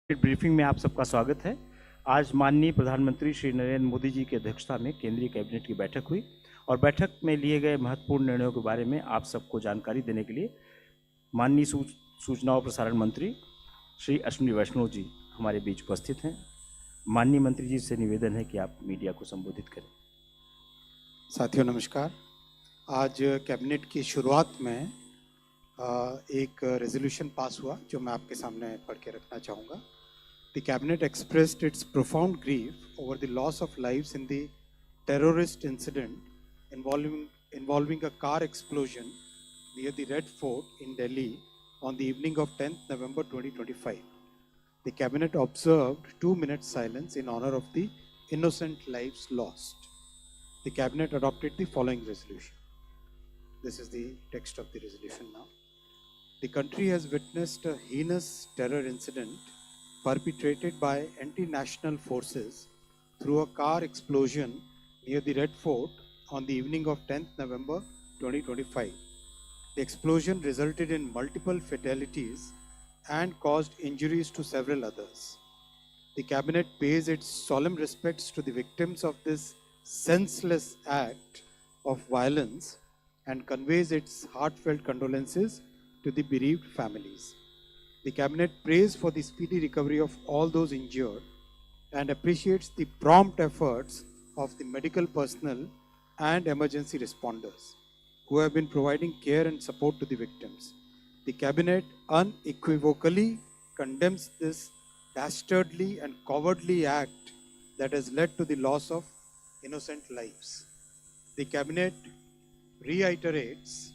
Briefing में आप सबका स्वागत है। आज माननीय प्रधानमंत्री श्री नरेंद्र मोदी जी की अध्यक्षता में केंद्रीय कैबिनेट की बैठक हुई और बैठक में लिए गए महत्वपूर्ण निर्णयों के बारे में आप सबको जानकारी देने के लिए माननीय सूचना और प्रसारण मंत्री श्री अश्विनी वैष्णव जी हमारे बीच उपस्थित हैं। माननीय मंत्री जी से निवेदन है कि आप मीडिया को संबोधित करें। साथियों नमस्कार। आज कैबिनेट की शुरुआत में एक रेजोल्यूशन पास हुआ जो मैं आपके सामने पढ़ के रखना चाहूँगा। The cabinet expressed its profound grief over the loss of lives in the terrorist incident involving a car explosion near the Red Fort in Delhi on the evening of 10th November 2025. The cabinet observed 2 minutes silence in honor of the innocent lives lost. The cabinet adopted the following resolution. This is the text of the resolution now. The country has witnessed a heinous terror incident perpetrated by anti-national forces through a car explosion near the Red Fort on the evening of 10th November 2025. The explosion resulted in multiple fatalities and caused injuries to several others. The cabinet pays its solemn respects to the victims of this senseless act of violence and conveys its heartfelt condolences to the bereaved families. The cabinet prays for the speedy recovery of all those injured and appreciates the prompt efforts of the medical personnel and emergency responders who have been providing care and support to the victims. The cabinet unequivocally condemns this dastardly and cowardly act that has led to the loss of innocent lives. The cabinet reiterates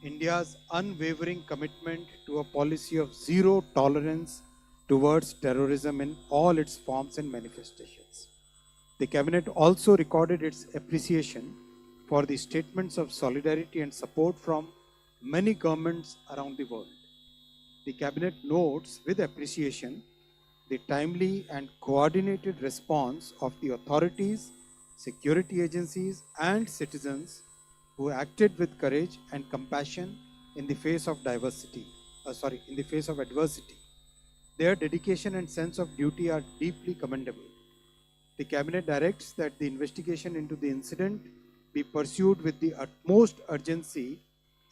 India's unwavering commitment to a policy of zero tolerance towards terrorism in all its forms and manifestations. The cabinet also recorded its appreciation for the statements of solidarity and support from many governments around the world. The cabinet notes with appreciation the timely and coordinated response of the authorities, security agencies, and citizens who acted with courage and compassion in the face of adversity. Their dedication and sense of duty are deeply commendable. The cabinet directs that the investigation into the incident be pursued with the utmost urgency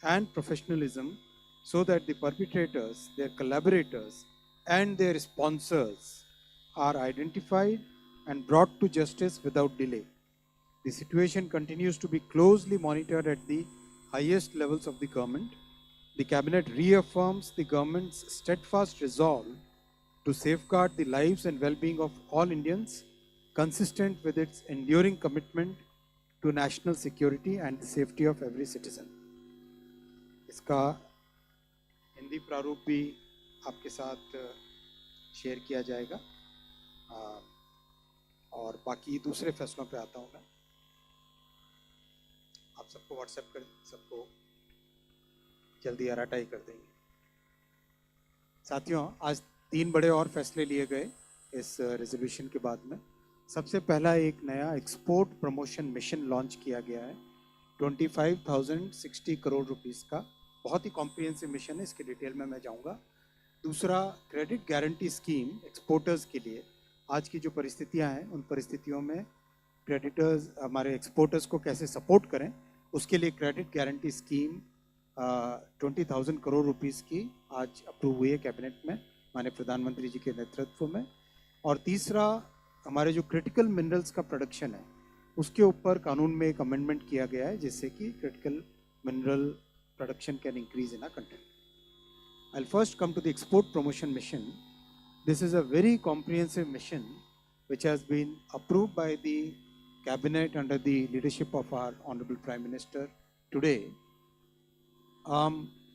and professionalism so that the perpetrators, their collaborators, and their sponsors are identified and brought to justice without delay. The situation continues to be closely monitored at the highest levels of the government. The cabinet reaffirms the government's steadfast resolve to safeguard the lives and well-being of all Indians, consistent with its enduring commitment to national security and the safety of every citizen. इसका हिंदी प्रारूप भी आपके साथ share किया जाएगा और बाकी दूसरे फैसलों पे आता हूँ मैं। आप सबको व्हाट्सएप कर सबको जल्दी आराटाई कर देंगे। साथियों, आज 3 बड़े और फैसले लिए गए इस रेजोल्यूशन के बाद में। सबसे पहला एक नया एक्सपोर्ट प्रमोशन मिशन लॉन्च किया गया है 25,060 करोड़ रुपीस का। बहुत ही कॉम्प्रिहेंसिव मिशन है, इसके डिटेल में मैं जाऊंगा। दूसरा, क्रेडिट गारंटी स्कीम एक्सपोर्टर्स के लिए। आज की जो परिस्थितियां हैं उन परिस्थितियों में क्रेडिटर्स हमारे एक्सपोर्टर्स को कैसे सपोर्ट करें, उसके लिए credit guarantee scheme 20,000 crore rupees की आज अप्रूव हुई है कैबिनेट में माननीय प्रधानमंत्री जी के नेतृत्व में। और तीसरा, हमारे जो क्रिटिकल मिनरल्स का प्रोडक्शन है उसके ऊपर कानून में एक अमेंडमेंट किया गया है जिससे कि critical mineral production can increase in a country. I'll first come to the export promotion mission. This is a very comprehensive mission which has been approved by the cabinet under the leadership of our Honorable Prime Minister today.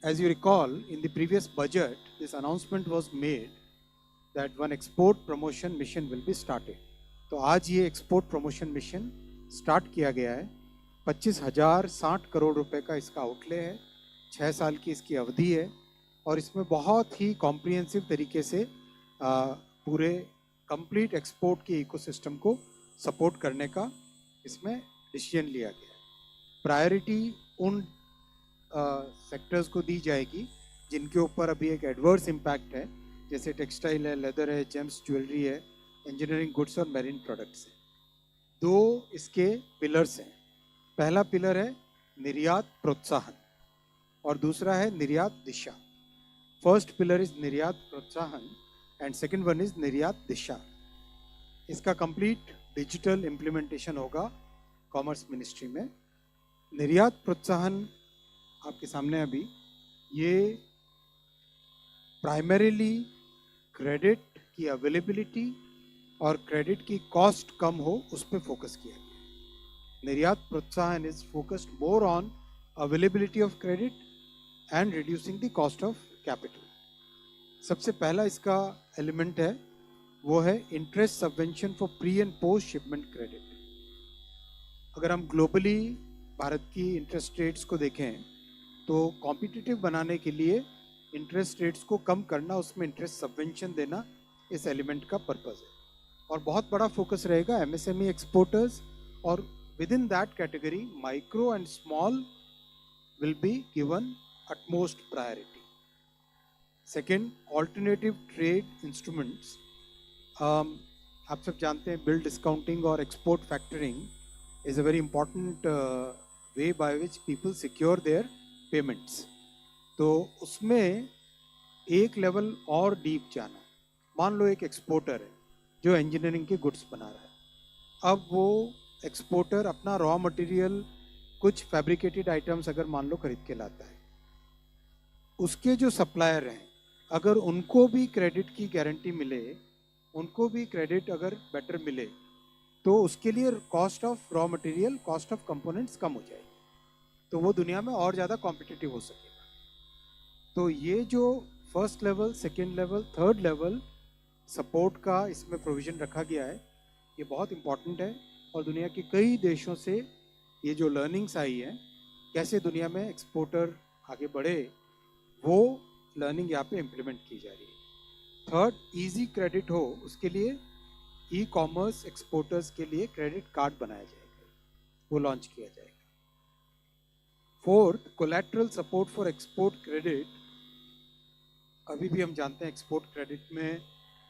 As you recall, in the previous budget, this announcement was made that one export promotion mission will be started. तो आज ये export promotion mission start किया गया है। 25,060 करोड़ रुपए का इसका outlay है, 6 साल की इसकी अवधि है और इसमें बहुत ही कॉम्प्रिहेंसिव तरीके से पूरे कंप्लीट एक्सपोर्ट के इकोसिस्टम को सपोर्ट करने का इसमें डिसीजन लिया गया है। प्रायोरिटी उन सेक्टर्स को दी जाएगी जिनके ऊपर अभी एक एडवर्स इम्पैक्ट है, जैसे टेक्सटाइल है, लेदर है, जेम्स ज्वेलरी है, इंजीनियरिंग गुड्स और मैरीन प्रोडक्ट्स है। दो इसके पिलर्स हैं। पहला पिलर है निर्यात प्रोत्साहन और दूसरा है निर्यात दिशा। फर्स्ट पिलर इज निर्यात प्रोत्साहन एंड सेकंड वन इज निर्यात दिशा। इसका कंप्लीट डिजिटल इम्प्लीमेंटेशन होगा कॉमर्स मिनिस्ट्री में। निर्यात प्रोत्साहन आपके सामने अभी ये प्राइमरीली क्रेडिट की अवेलेबिलिटी और क्रेडिट की कॉस्ट कम हो उस पर फोकस किया गया। निर्यात प्रोत्साहन is focused more on availability of credit and reducing the cost of capital. सबसे पहला इसका एलिमेंट है वो है interest subvention for pre and post shipment credit. अगर हम ग्लोबली भारत की इंटरेस्ट रेट्स को देखें तो कॉम्पिटिटिव बनाने के लिए इंटरेस्ट रेट्स को कम करना, उसमें इंटरेस्ट सबवेंशन देना इस एलिमेंट का पर्पस है। और बहुत बड़ा फोकस रहेगा एमएसएमई एक्सपोर्टर्स और within that category micro and small will be given utmost priority. Second, alternative trade instruments. आप सब जानते हैं बिल डिस्काउंटिंग और export factoring is a very important way by which people secure their payments. तो उसमें एक level और deep जाना। मान लो एक एक्सपोर्टर है जो इंजीनियरिंग के गुड्स बना रहा है। अब वो एक्सपोर्टर अपना रॉ मटेरियल कुछ फैब्रिकेटेड आइटम्स अगर मान लो खरीद के लाता है, उसके जो सप्लायर हैं अगर उनको भी क्रेडिट की गारंटी मिले, उनको भी क्रेडिट अगर बेटर मिले, तो उसके लिए cost of raw material, cost of components कम हो जाएगी, तो वो दुनिया में और ज़्यादा कॉम्पिटिटिव हो सकेगा। तो ये जो first level, second level, third level support का इसमें प्रोविज़न रखा गया है, ये बहुत इम्पॉर्टेंट है। और दुनिया के कई देशों से ये जो लर्निंग्स आई है कैसे दुनिया में एक्सपोर्टर आगे बढ़े, वो लर्निंग यहाँ पे इम्प्लीमेंट की जा रही है। थर्ड, इजी क्रेडिट हो उसके लिए ई कॉमर्स एक्सपोर्टर्स के लिए क्रेडिट कार्ड बनाया जाएगा, वो लॉन्च किया जाएगा। Fourth, collateral support for export credit. अभी भी हम जानते हैं एक्सपोर्ट क्रेडिट में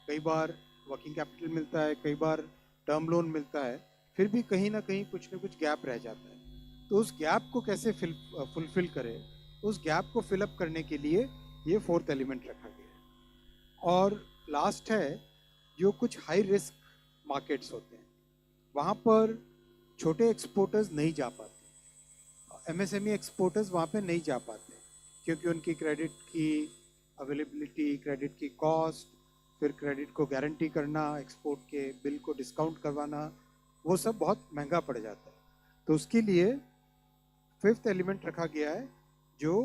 कई बार वर्किंग कैपिटल मिलता है, कई बार टर्म लोन मिलता है, फिर भी कहीं ना कहीं कुछ ना कुछ गैप रह जाता है। तो उस गैप को कैसे फुलफिल करें, उस गैप को फिलअप करने के लिए ये फोर्थ एलिमेंट रखा गया है। और लास्ट है जो कुछ हाई रिस्क मार्केट्स होते हैं, वहाँ पर छोटे एक्सपोर्टर्स नहीं जा पाते, एमएसएमई एक्सपोर्टर्स वहाँ पे नहीं जा पाते, क्योंकि उनकी क्रेडिट की अवेलेबिलिटी, क्रेडिट की कॉस्ट, फिर क्रेडिट को गारंटी करना, एक्सपोर्ट के बिल को डिस्काउंट करवाना, वो सब बहुत महंगा पड़ जाता है। तो उसके लिए फिफ्थ एलिमेंट रखा गया है जो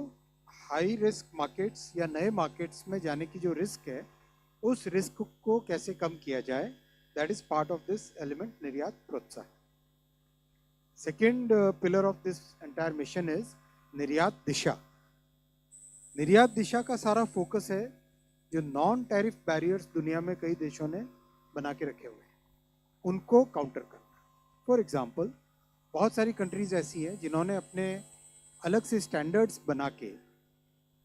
हाई रिस्क मार्केट्स या नए मार्केट्स में जाने की जो रिस्क है, उस रिस्क को कैसे कम किया जाए, that is part of this element निर्यात प्रोत्साहन। Second pillar of this entire mission is निर्यात दिशा। निर्यात दिशा का सारा फोकस है जो नॉन टैरिफ बैरियर्स दुनिया में कई देशों ने बना के रखे हुए हैं, उनको काउंटर करना। फॉर एग्जाम्पल, बहुत सारी कंट्रीज ऐसी हैं जिन्होंने अपने अलग से स्टैंडर्ड्स बना के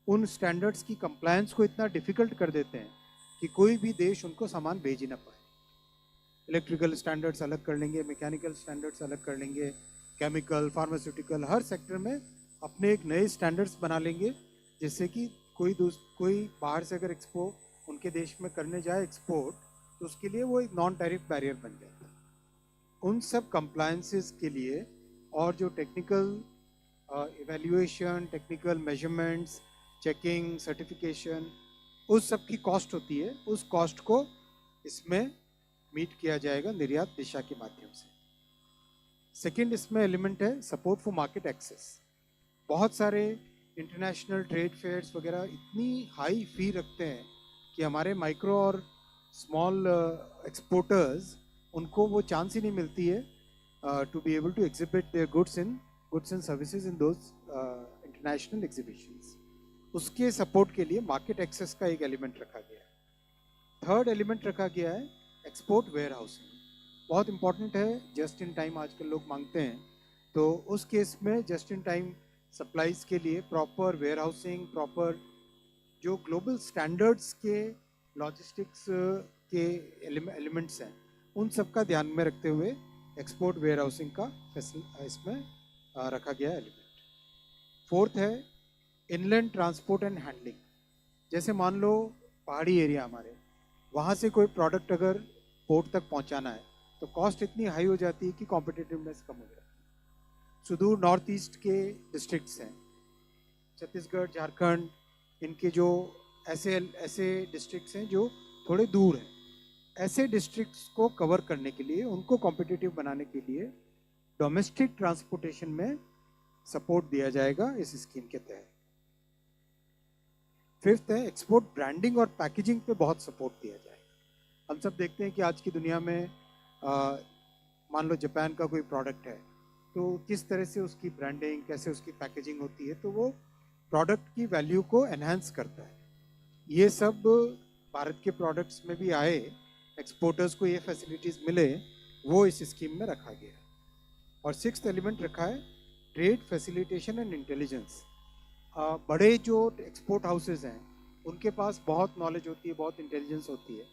उन स्टैंडर्ड्स की कंप्लायंस को इतना डिफिकल्ट कर देते हैं कि कोई भी देश उनको सामान भेज ही ना पाए। इलेक्ट्रिकल स्टैंडर्ड्स अलग कर लेंगे, मैकेनिकल स्टैंडर्ड्स अलग कर लेंगे, केमिकल, फार्मास्यूटिकल, हर सेक्टर में अपने एक नए स्टैंडर्ड्स बना लेंगे, जिससे कि कोई बाहर से अगर एक्सपो उनके देश में करने जाए एक्सपोर्ट, तो उसके लिए वो एक नॉन टैरिफ बैरियर बन जाता है। उन सब कंप्लायंसेस के लिए और जो technical evaluation, technical measurements, checking, certification, उस सब की कॉस्ट होती है, उस कॉस्ट को इसमें मीट किया जाएगा निर्यात दिशा के माध्यम से। सेकेंड इसमें एलिमेंट है सपोर्ट फॉर मार्केट एक्सेस। बहुत सारे इंटरनेशनल ट्रेड फेयर्स वगैरह इतनी हाई फी रखते हैं कि हमारे माइक्रो और स्मॉल एक्सपोर्टर्स, उनको वो चांस ही नहीं मिलती है to be able to exhibit their goods and services in those international exhibitions. उसके सपोर्ट के लिए मार्केट एक्सेस का एक एलिमेंट रखा गया है। थर्ड एलिमेंट रखा गया है एक्सपोर्ट वेयर हाउसिंग। बहुत इंपॉर्टेंट है, जस्ट इन टाइम आजकल लोग मांगते हैं, तो उस केस में जस्ट इन टाइम सप्लाईज के लिए प्रॉपर वेयर हाउसिंग, प्रॉपर जो ग्लोबल स्टैंडर्ड्स के लॉजिस्टिक्स के एलिमेंट्स हैं, उन सब का ध्यान में रखते हुए एक्सपोर्ट वेयर हाउसिंग का इसमें रखा गया एलिमेंट। फोर्थ है इनलैंड ट्रांसपोर्ट एंड हैंडलिंग। जैसे मान लो पहाड़ी एरिया हमारे, वहाँ से कोई प्रोडक्ट अगर पोर्ट तक पहुँचाना है तो कॉस्ट इतनी हाई हो जाती है कि कॉम्पिटिटिवनेस कम हो जाती है। सुदूर नॉर्थ ईस्ट के डिस्ट्रिक्ट्स हैं, छत्तीसगढ़, झारखंड, इनके जो ऐसे ऐसे डिस्ट्रिक्ट्स हैं जो थोड़े दूर हैं, ऐसे डिस्ट्रिक्ट्स को कवर करने के लिए, उनको कॉम्पिटिटिव बनाने के लिए डोमेस्टिक ट्रांसपोर्टेशन में सपोर्ट दिया जाएगा इस स्कीम के तहत। फिफ्थ है एक्सपोर्ट ब्रांडिंग और पैकेजिंग पे बहुत सपोर्ट दिया जाएगा। हम सब देखते हैं कि आज की दुनिया में मान लो जापान का कोई प्रोडक्ट है तो किस तरह से उसकी ब्रांडिंग, कैसे उसकी पैकेजिंग होती है, तो वो प्रोडक्ट की वैल्यू को एनहांस करता है। ये सब भारत के प्रोडक्ट्स में भी आए, एक्सपोर्टर्स को ये फैसिलिटीज़ मिले, वो इस स्कीम में रखा गया। और सिक्स्थ एलिमेंट रखा है ट्रेड फैसिलिटेशन एंड इंटेलिजेंस। बड़े जो एक्सपोर्ट हाउसेज हैं उनके पास बहुत नॉलेज होती है, बहुत इंटेलिजेंस होती है,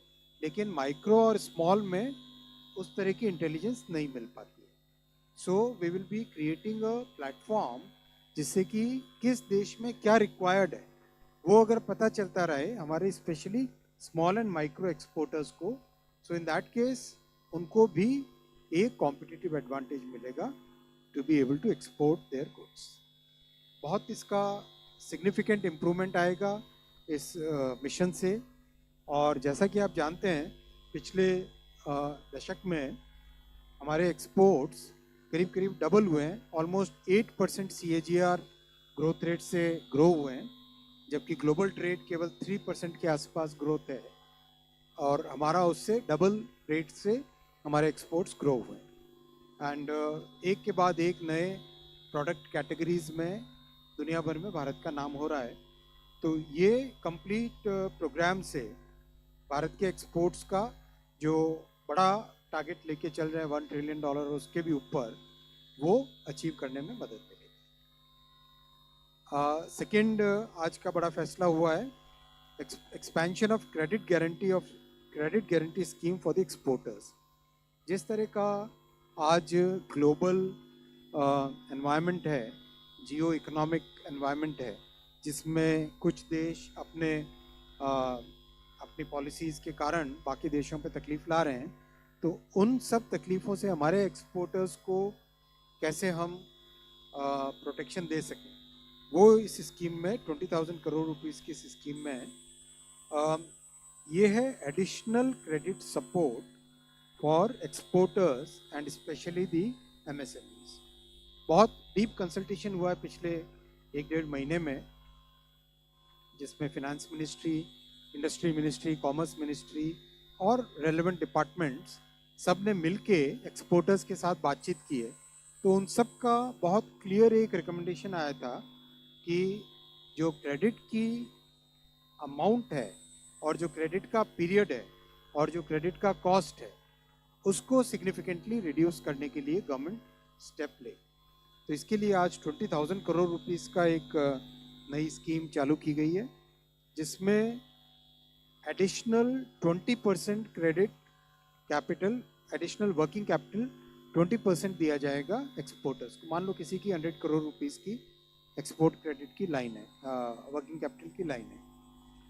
लेकिन माइक्रो और स्मॉल में उस तरह की इंटेलिजेंस नहीं मिल पाती है। So we will be creating a platform जिससे कि किस देश में क्या रिक्वायर्ड है वो अगर पता चलता रहे हमारे specially small and micro exporters को, सो इन दैट केस उनको भी एक कॉम्पिटिटिव एडवांटेज मिलेगा to be able to export their goods. बहुत इसका सिग्निफिकेंट इम्प्रूवमेंट आएगा इस मिशन से। और जैसा कि आप जानते हैं पिछले दशक में हमारे एक्सपोर्ट्स करीब करीब डबल हुए हैं, ऑलमोस्ट 8% CAGR ग्रोथ रेट से ग्रो हुए हैं, जबकि ग्लोबल ट्रेड केवल 3% के आसपास ग्रोथ है, और हमारा उससे डबल रेट से हमारे एक्सपोर्ट्स ग्रो हुए हैं। एंड एक के बाद एक नए प्रोडक्ट कैटेगरीज में दुनिया भर में भारत का नाम हो रहा है। तो ये कंप्लीट प्रोग्राम से भारत के एक्सपोर्ट्स का जो बड़ा टारगेट लेके चल रहे हैं $1 ट्रिलियन और उसके भी ऊपर, वो अचीव करने में मदद मिलेगी। सेकेंड आज का बड़ा फैसला हुआ है expansion of credit guarantee scheme for the exporters. जिस तरह का आज ग्लोबल एनवायरनमेंट है, जियो इकोनॉमिक एनवायरनमेंट है, जिसमें कुछ देश अपनी पॉलिसीज़ के कारण बाकी देशों पे तकलीफ ला रहे हैं, तो उन सब तकलीफ़ों से हमारे एक्सपोर्टर्स को कैसे हम प्रोटेक्शन दे सकें, वो इस स्कीम में 20,000 करोड़ रुपीस की इस स्कीम में ये है additional credit support for exporters and specially the MSMEs। बहुत डीप कंसल्टेशन हुआ है पिछले 1-1.5 महीने में, जिसमें finance ministry, industry ministry, commerce ministry और रेलेवेंट डिपार्टमेंट्स सब ने मिलके एक्सपोर्टर्स के साथ बातचीत की है। तो उन सब का बहुत क्लियर एक रिकमेंडेशन आया था कि जो क्रेडिट की अमाउंट है और जो क्रेडिट का पीरियड है और जो क्रेडिट का कॉस्ट है उसको सिग्निफिकेंटली रिड्यूस करने के लिए गवर्नमेंट स्टेप ले। तो इसके लिए आज 20,000 करोड़ रुपीस का एक नई स्कीम चालू की गई है, जिसमें additional 20% credit capital, additional working capital 20% दिया जाएगा एक्सपोर्टर्स को। मान लो किसी की 100 करोड़ रुपीस की एक्सपोर्ट क्रेडिट की लाइन है, वर्किंग कैपिटल की लाइन है,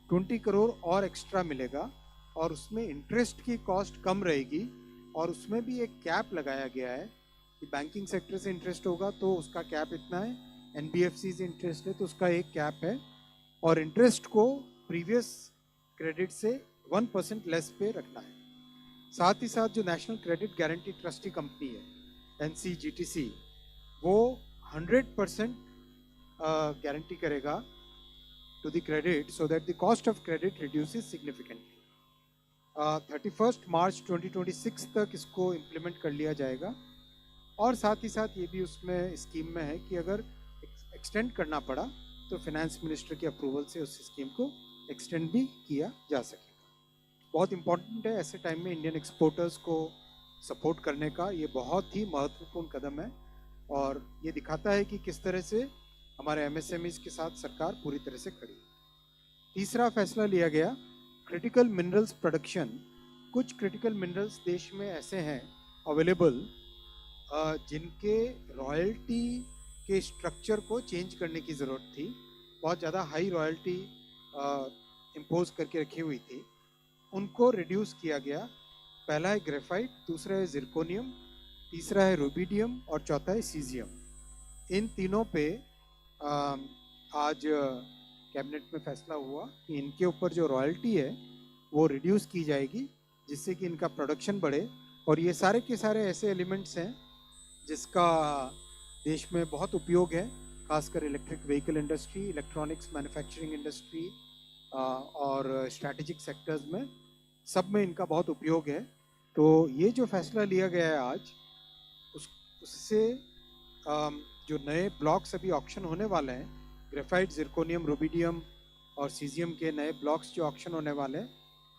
20 करोड़ और एक्स्ट्रा मिलेगा, और उसमें इंटरेस्ट की कॉस्ट कम रहेगी, और उसमें भी एक कैप लगाया गया है कि बैंकिंग सेक्टर से इंटरेस्ट होगा तो उसका कैप इतना है, NBFC से इंटरेस्ट है तो उसका एक कैप है, और इंटरेस्ट को प्रीवियस क्रेडिट से 1% लेस पे रखना है। साथ ही साथ जो national credit guarantee trustee company है NCGTC, वो 100% गारंटी करेगा to the credit, so that the cost of credit reduces significantly. 31 मार्च 2026 तक इसको इम्प्लीमेंट कर लिया जाएगा। और साथ ही साथ ये भी उसमें स्कीम में है कि अगर एक्सटेंड करना पड़ा तो फिनेंस मिनिस्टर के अप्रूवल से उस स्कीम को एक्सटेंड भी किया जा सकेगा। बहुत इम्पॉर्टेंट है ऐसे टाइम में इंडियन एक्सपोर्टर्स को सपोर्ट करने का, ये बहुत ही महत्वपूर्ण कदम है, और ये दिखाता है कि किस तरह से हमारे MSMEs के साथ सरकार पूरी तरह से खड़ी है। तीसरा फैसला लिया गया क्रिटिकल मिनरल्स प्रोडक्शन, कुछ क्रिटिकल मिनरल्स देश में ऐसे हैं अवेलेबल जिनके रॉयल्टी के स्ट्रक्चर को चेंज करने की ज़रूरत थी। बहुत ज़्यादा हाई रॉयल्टी इम्पोज करके रखी हुई थी, उनको रिड्यूस किया गया। पहला है ग्रेफाइट, दूसरा है जिरकोनियम, तीसरा है रूबिडियम और चौथा है सीजियम। इन तीनों पे आज कैबिनेट में फैसला हुआ कि इनके ऊपर जो रॉयल्टी है वो रिड्यूस की जाएगी, जिससे कि इनका प्रोडक्शन बढ़े। और ये सारे के सारे ऐसे एलिमेंट्स हैं जिसका देश में बहुत उपयोग है, खासकर electric vehicle industry, electronics manufacturing industry और स्ट्रैटेजिक सेक्टर्स में, सब में इनका बहुत उपयोग है। तो ये जो फैसला लिया गया है आज, उससे जो नए ब्लॉक्स अभी ऑक्शन होने वाले हैं, ग्रेफाइट, जिरकोनियम, रूबिडियम और सीजियम के नए ब्लॉक्स जो ऑक्शन होने वाले हैं,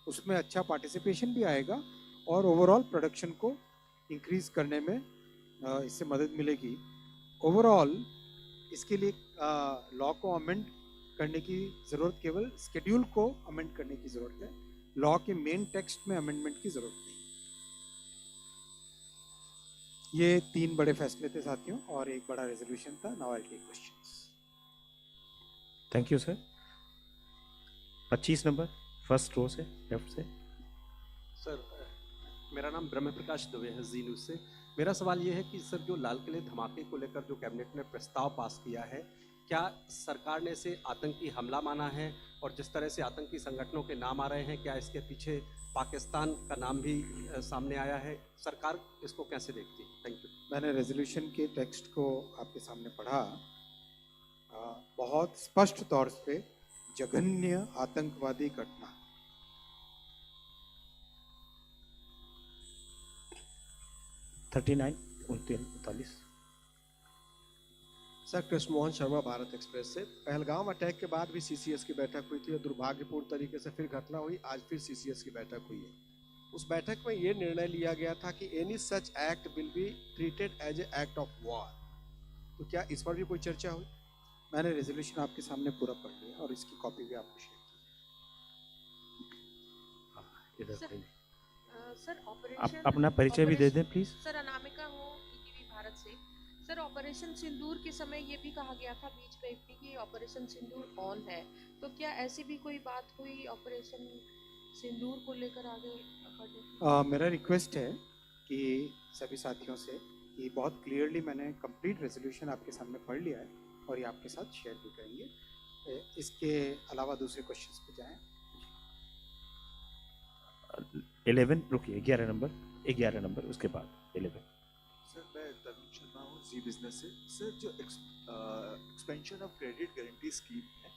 उसमें अच्छा पार्टिसिपेशन भी आएगा और ओवरऑल प्रोडक्शन को इंक्रीज करने में इससे मदद मिलेगी। ओवरऑल इसके लिए लॉ को अमेंड करने की ज़रूरत, केवल स्केड्यूल को अमेंड करने की ज़रूरत है, लॉ के मेन टेक्स्ट में अमेंडमेंट की ज़रूरत नहीं। ये 3 बड़े फैसले थे साथियों और एक बड़ा रेजोल्यूशन था। Now I take questions. Thank you sir. 25 number, first row से, लेफ्ट से। सर, मेरा नाम ब्रह्म प्रकाश दुबे है, जी न्यूज़ से। मेरा सवाल ये है कि सर, जो लाल किले धमाके को लेकर जो कैबिनेट ने प्रस्ताव पास किया है, क्या सरकार ने इसे आतंकी हमला माना है? और जिस तरह से आतंकी संगठनों के नाम आ रहे हैं, क्या इसके पीछे पाकिस्तान का नाम भी सामने आया है? सरकार इसको कैसे देखती है? Thank you. मैंने रेजोल्यूशन के टेक्स्ट को आपके सामने पढ़ा। बहुत स्पष्ट तौर पे जघन्य आतंकवादी घटना। सर, कृष्ण मोहन शर्मा, भारत एक्सप्रेस से। पहलगाम अटैक के बाद भी सीसीएस की बैठक हुई थी और दुर्भाग्यपूर्ण तरीके से फिर घटना हुई, आज फिर सीसीएस की बैठक हुई है। उस बैठक में ये निर्णय लिया गया था कि any such act will be treated as a act of war. तो क्या इस पर भी कोई चर्चा हुई? मैंने रेजोल्यूशन आपके सामने पूरा पढ़ लिया और इसकी कॉपी भी आपको शेयर की। सर, आप ऑपरेशन अपना परिचय भी दे दें प्लीज। सर, अनामिका हूँ, ईटीवी भारत से। सर, ऑपरेशन सिंदूर के समय ये भी कहा गया था बीच में कि ऑपरेशन सिंदूर ऑन है, तो क्या ऐसी भी कोई बात हुई ऑपरेशन सिंदूर को लेकर आगे बढ़ने? मेरा रिक्वेस्ट है कि सभी साथियों से कि बहुत क्लियरली मैंने कंप्लीट रेजोल्यूशन आपके सामने पढ़ लिया है और ये आपके साथ शेयर भी करेंगे। इसके अलावा दूसरे क्वेश्चंस पे जाएं। 11 रुकिए, 11 नंबर उसके बाद 11। सर, मैं तरुण शर्मा हूँ, जी बिजनेस से। सर, जो expansion of credit guarantee scheme है,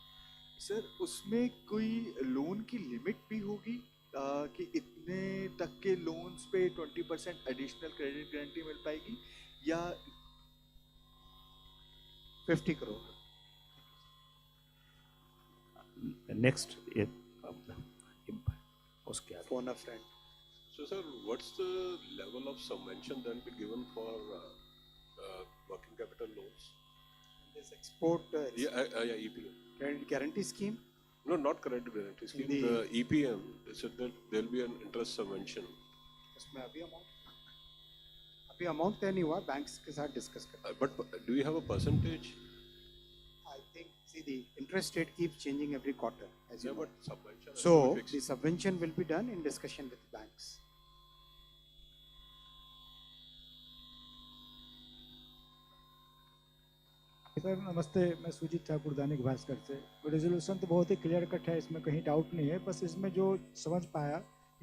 सर उसमें कोई लोन की लिमिट भी होगी कि इतने तक के लोन्स पे 20% एडिशनल क्रेडिट गारंटी मिल पाएगी, या 50 करोड़? नेक्स्ट उसके आगे। Phone a friend. So, sir, what's the level of subvention that will be given for working capital loans? This export Yeah, EPM. credit guarantee scheme. No, not credit guarantee scheme. The- The EPM. They said that there will be an interest subvention. उसमें अभी amount तय नहीं हुआ, banks के साथ discuss करते But do you have a percentage? हैं। I think see the interest rate keeps changing every quarter, as you Yeah, know. but subvention. has So to be fixed. the subvention will be done in discussion with the banks. Sir नमस्ते, मैं सुजीत ठाकुर, दैनिक भास्कर से। Resolution तो बहुत ही clear cut है, इसमें कहीं doubt नहीं है। बस इसमें जो समझ पाया,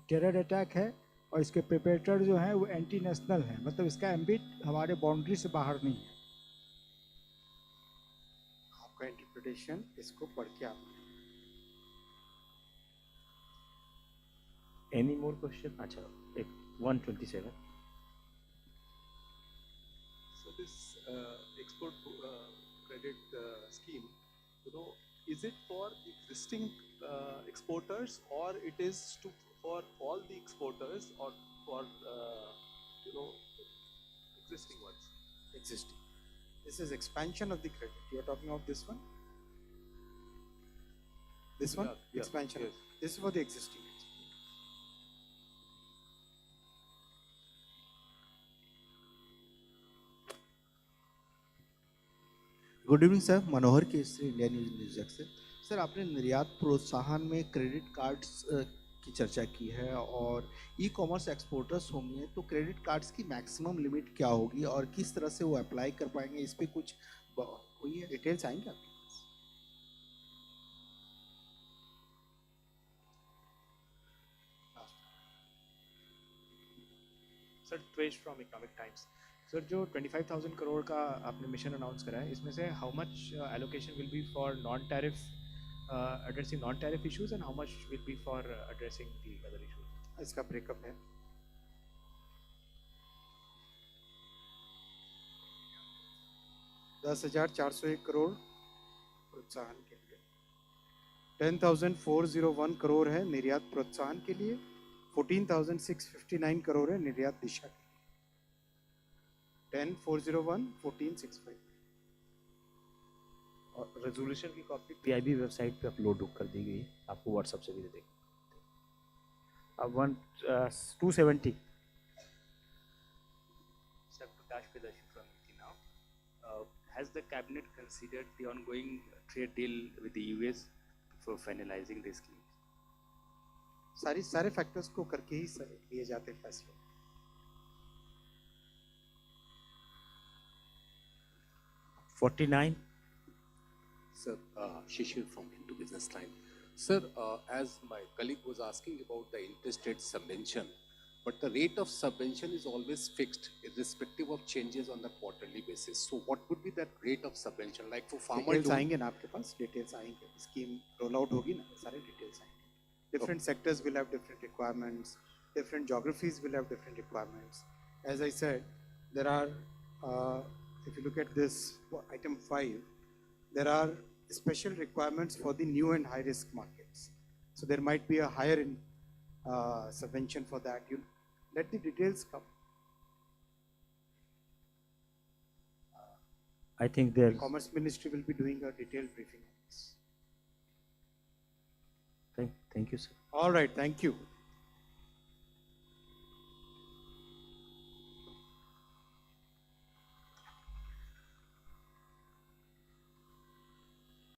टेरर अटैक है और इसके प्रिपेरेटर जो हैं वो एंटी नेशनल हैं, मतलब इसका एम्बिट हमारे बाउंड्री से बाहर नहीं है। आपका इंटरप्रिटेशन इसको पढ़ के आप एनी मोर क्वेश्चन? अच्छा, एक 127। So this export credit scheme, is it for existing exporters, or it is for all the exporters, or for existing ones? existing. This is expansion of the credit. You are talking of this one. This one, Yeah, expansion. yes. This is for the existing. Good evening sir, Manohar Kesari, India news news से। Sir, आपने निर्यात प्रोत्साहन में credit cards की चर्चा की है और ई कॉमर्स एक्सपोर्टर्स होंगे, तो क्रेडिट कार्ड्स की मैक्सिमम लिमिट क्या होगी और किस तरह से वो अप्लाई कर पाएंगे, इस पे कुछ हुई है? डिटेल्स आएंगे आपके पास? सर, ट्वेश फ्रॉम इकोनॉमिक टाइम्स। सर, जो 25,000 करोड़ का आपने मिशन अनाउंस करा है, इसमें से how much allocation will be for non tariff addressing non tariff issues and how much will be for addressing the other issues? इसका ब्रेकअप है। $10,401 करोड़ प्रोत्साहन के लिए, 10,401 करोड़ है निर्यात प्रोत्साहन के लिए, 14,659 करोड़ है निर्यात दिशा के लिए। 10,401, 14,659। और रेजोल्यूशन की कॉपी पीआईबी वेबसाइट पे अपलोड कर दी गई है, आपको व्हाट्सएप से भी दे देंगे। अब 270। Sir, Prakash Pedashi from Niti now. Has the cabinet considered the ongoing trade deal with the US for finalizing this scheme? सारे फैक्टर्स को करके ही लिए जाते हैं फैसले। Sir, Shishir from Hindu Business Line. Sir, as my colleague was asking about the interest rate subvention, but the rate of subvention is always fixed irrespective of changes on the quarterly basis. So what would be that rate of subvention? Like for farmer details loan- आएंगे ना आपके पास, details आएंगे, scheme roll out होगी ना, सारे details आएंगे। Different sectors will have different requirements, different geographies will have different requirements. As I said, there are, if you look at this item 5, there are special requirements for the new and high risk markets. So there might be a higher subvention for that. You let the details come. I think there. Commerce Ministry will be doing a detailed briefing on this. Thank you, sir. All right, thank you.